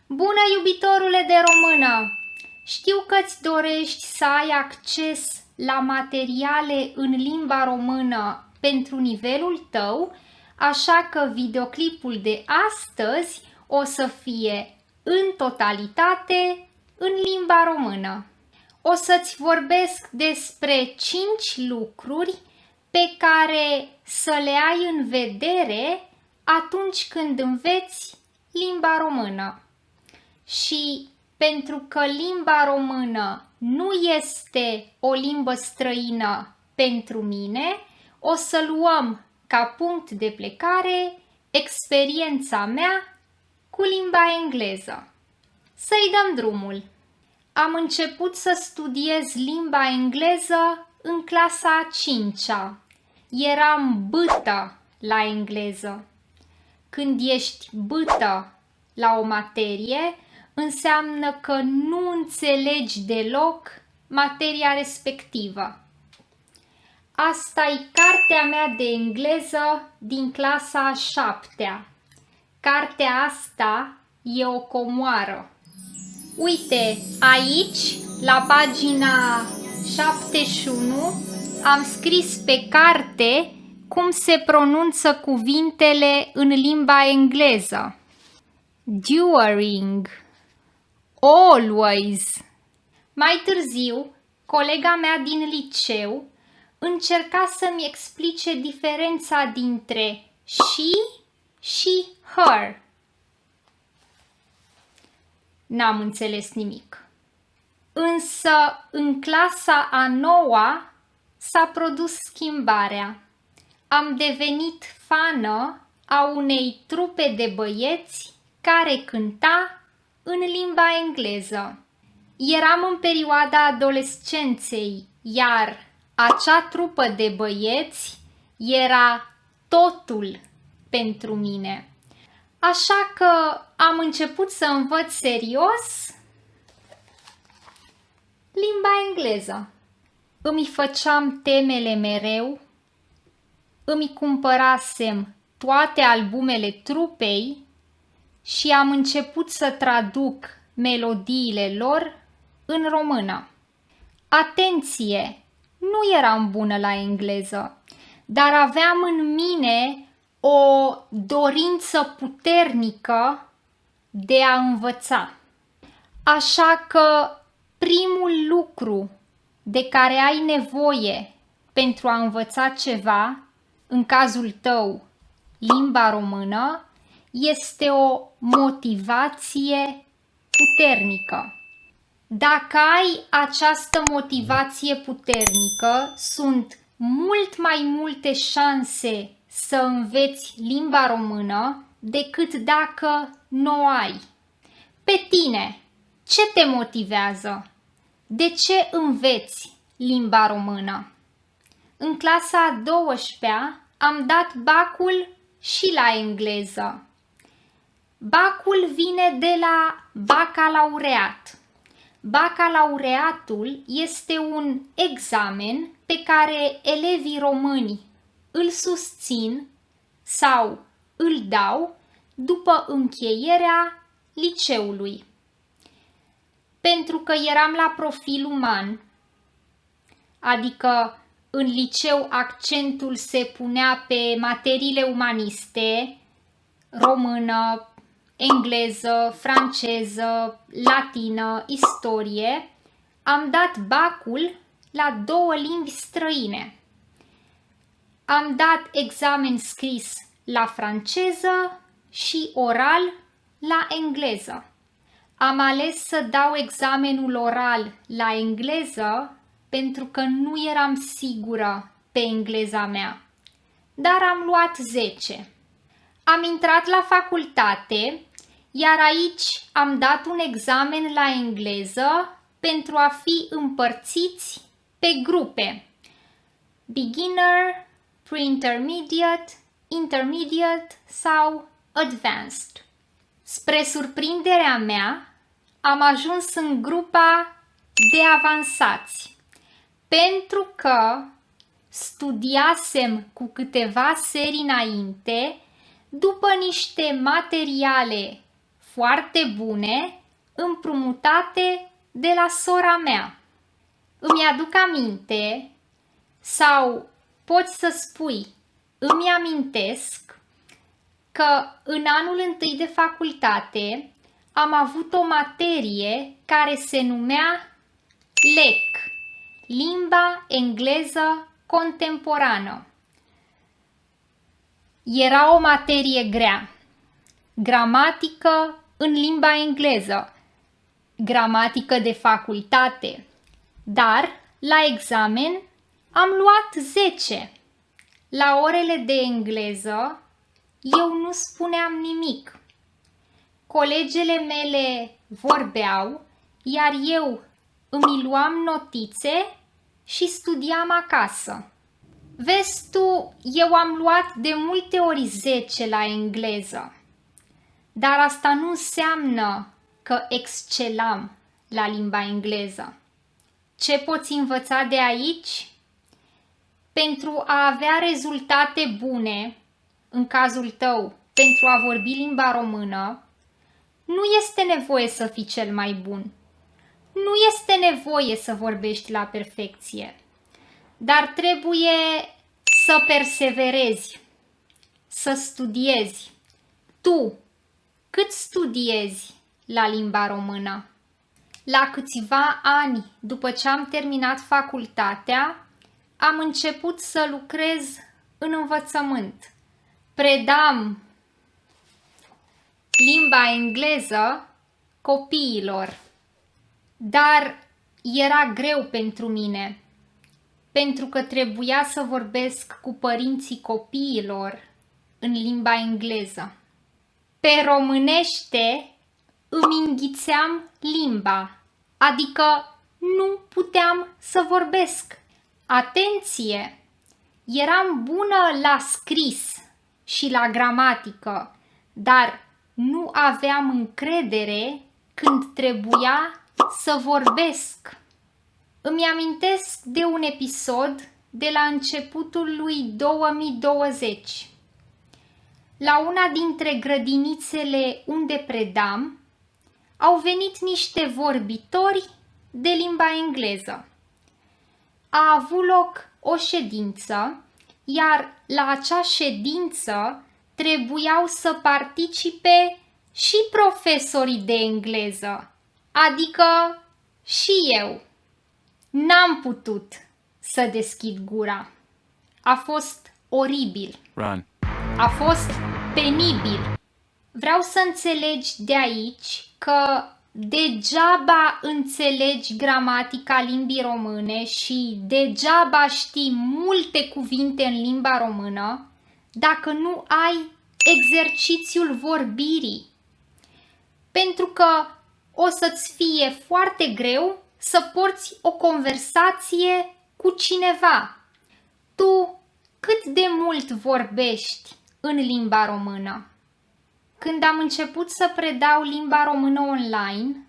Bună, iubitorule de română! Știu că îți dorești să ai acces la materiale în limba română pentru nivelul tău, așa că videoclipul de astăzi o să fie în totalitate în limba română. O să-ți vorbesc despre 5 lucruri pe care să le ai în vedere atunci când înveți limba română. Și pentru că limba română nu este o limbă străină pentru mine, o să luăm ca punct de plecare experiența mea cu limba engleză. Să-i dăm drumul. Am început să studiez limba engleză în clasa a 5-a. Eram bâtă la engleză. Când ești bâtă la o materie, înseamnă că nu înțelegi deloc materia respectivă. Asta e cartea mea de engleză din clasa a 7-a. Cartea asta e o comoară. Uite, aici, la pagina 71, am scris pe carte cum se pronunță cuvintele în limba engleză. During, always. Mai târziu, colega mea din liceu încerca să-mi explice diferența dintre she și her. N-am înțeles nimic. Însă, în clasa a 9-a s-a produs schimbarea. Am devenit fană a unei trupe de băieți care cânta în limba engleză. Eram în perioada adolescenței, iar acea trupă de băieți era totul pentru mine. Așa că am început să învăț serios limba engleză. Îmi făceam temele mereu, îmi cumpărasem toate albumele trupei și am început să traduc melodiile lor în română. Atenție! Nu eram bună la engleză, dar aveam în mine o dorință puternică de a învăța. Așa că primul lucru de care ai nevoie pentru a învăța ceva, în cazul tău limba română, este o motivație puternică. Dacă ai această motivație puternică, sunt mult mai multe șanse să înveți limba română decât dacă nu o ai. Pe tine, ce te motivează? De ce înveți limba română? În clasa a 12-a am dat bacul și la engleză. Bacul vine de la bacalaureat. Bacalaureatul este un examen pe care elevii români îl susțin sau îl dau după încheierea liceului. Pentru că eram la profil uman, adică în liceu accentul se punea pe materiile umaniste, română, engleză, franceză, latină, istorie, am dat bacul la 2 limbi străine. Am dat examen scris la franceză și oral la engleză. Am ales să dau examenul oral la engleză pentru că nu eram sigură pe engleza mea, dar am luat 10. Am intrat la facultate, iar aici am dat un examen la engleză pentru a fi împărțiți pe grupe: beginner, pre-intermediate, intermediate sau advanced. Spre surprinderea mea, am ajuns în grupa de avansați, pentru că studiasem cu câteva serii înainte, după niște materiale foarte bune împrumutate de la sora mea. Îmi aduc aminte sau poți să spui îmi amintesc că în anul întâi de facultate am avut o materie care se numea LEC, Limba Engleză Contemporană. Era o materie grea, gramatică în limba engleză, gramatică de facultate, dar la examen am luat 10. La orele de engleză eu nu spuneam nimic. Colegele mele vorbeau, iar eu îmi luam notițe și studiam acasă. Vezi tu, eu am luat de multe ori 10 la engleză, dar asta nu înseamnă că excelam la limba engleză. Ce poți învăța de aici? Pentru a avea rezultate bune, în cazul tău, pentru a vorbi limba română, nu este nevoie să fii cel mai bun. Nu este nevoie să vorbești la perfecție, dar trebuie să perseverezi, să studiezi. Tu, cât studiezi la limba română? La câțiva ani după ce am terminat facultatea, am început să lucrez în învățământ. Predam limba engleză copiilor, dar era greu pentru mine, pentru că trebuia să vorbesc cu părinții copiilor în limba engleză. Pe românește îmi înghițeam limba, adică nu puteam să vorbesc. Atenție! Eram bună la scris și la gramatică, dar nu aveam încredere când trebuia să vorbesc. Îmi amintesc de un episod de la începutul lui 2020. La una dintre grădinițele unde predam, au venit niște vorbitori de limba engleză. A avut loc o ședință, iar la acea ședință trebuiau să participe și profesorii de engleză, adică și eu. N-am putut să deschid gura. A fost oribil. Run. A fost penibil. Vreau să înțelegi de aici că degeaba înțelegi gramatica limbii române și degeaba știi multe cuvinte în limba română dacă nu ai exercițiul vorbirii. Pentru că o să-ți fie foarte greu să porți o conversație cu cineva. Tu cât de mult vorbești în limba română? Când am început să predau limba română online,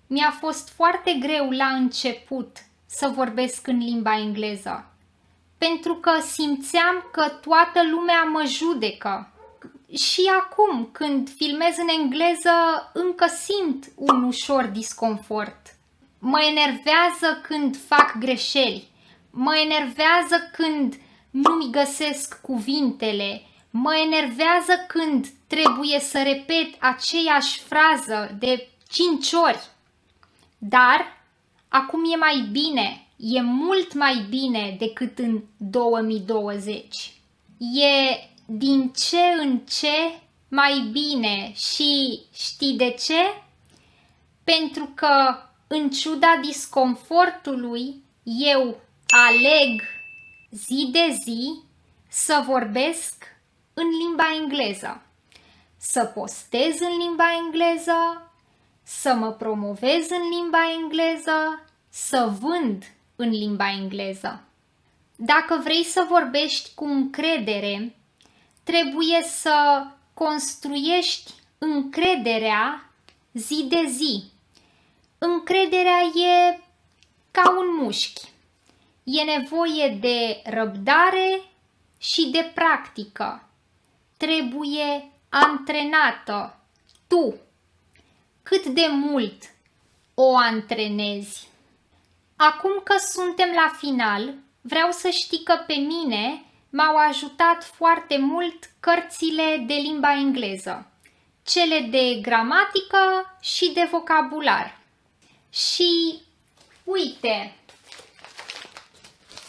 mi-a fost foarte greu la început să vorbesc în limba engleză, pentru că simțeam că toată lumea mă judecă. Și acum, când filmez în engleză, încă simt un ușor disconfort. Mă enervează când fac greșeli, mă enervează când nu-mi găsesc cuvintele, mă enervează când trebuie să repet aceeași frază de 5 ori. Dar acum e mai bine, e mult mai bine decât în 2020. E din ce în ce mai bine și știi de ce? Pentru că, în ciuda disconfortului, eu aleg zi de zi să vorbesc în limba engleză, să postez în limba engleză, să mă promovez în limba engleză, să vând în limba engleză. Dacă vrei să vorbești cu încredere, trebuie să construiești încrederea zi de zi. Încrederea e ca un mușchi. E nevoie de răbdare și de practică. Trebuie antrenată. Tu cât de mult o antrenezi. Acum că suntem la final, vreau să știi că pe mine m-au ajutat foarte mult cărțile de limba engleză, cele de gramatică și de vocabular. Și uite,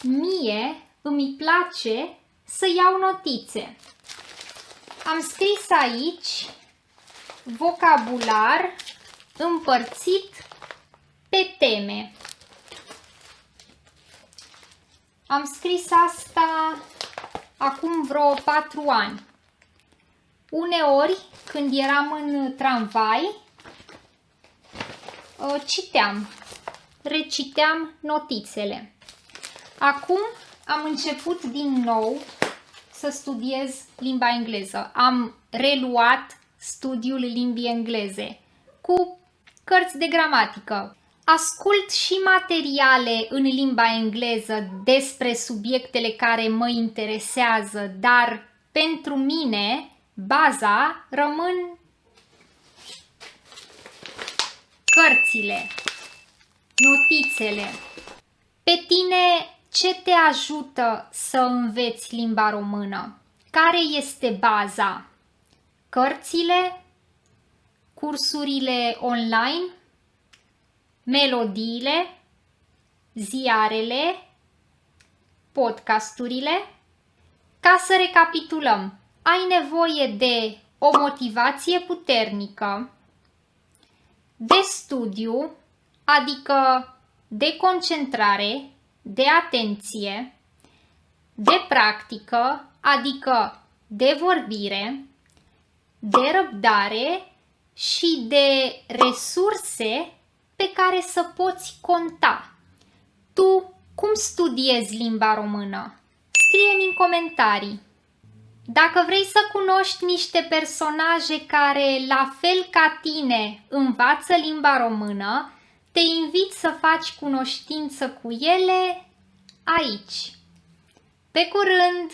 mie îmi place să iau notițe. Am scris aici vocabular împărțit pe teme. Am scris asta acum vreo 4 ani. Uneori, când eram în tramvai, reciteam notițele. Acum am început din nou să studiez limba engleză. Am reluat studiul limbii engleze cu cărți de gramatică. Ascult și materiale în limba engleză despre subiectele care mă interesează, dar pentru mine baza rămân cărțile, notițele. Pe tine ce te ajută să înveți limba română? Care este baza? Cărțile, cursurile online, melodiile, ziarele, podcasturile? Ca să recapitulăm, ai nevoie de o motivație puternică, de studiu, adică de concentrare, de atenție, de practică, adică de vorbire, de răbdare și de resurse pe care să poți conta. Tu cum studiezi limba română? Scrie-mi în comentarii. Dacă vrei să cunoști niște personaje care, la fel ca tine, învață limba română, te invit să faci cunoștință cu ele aici. Pe curând!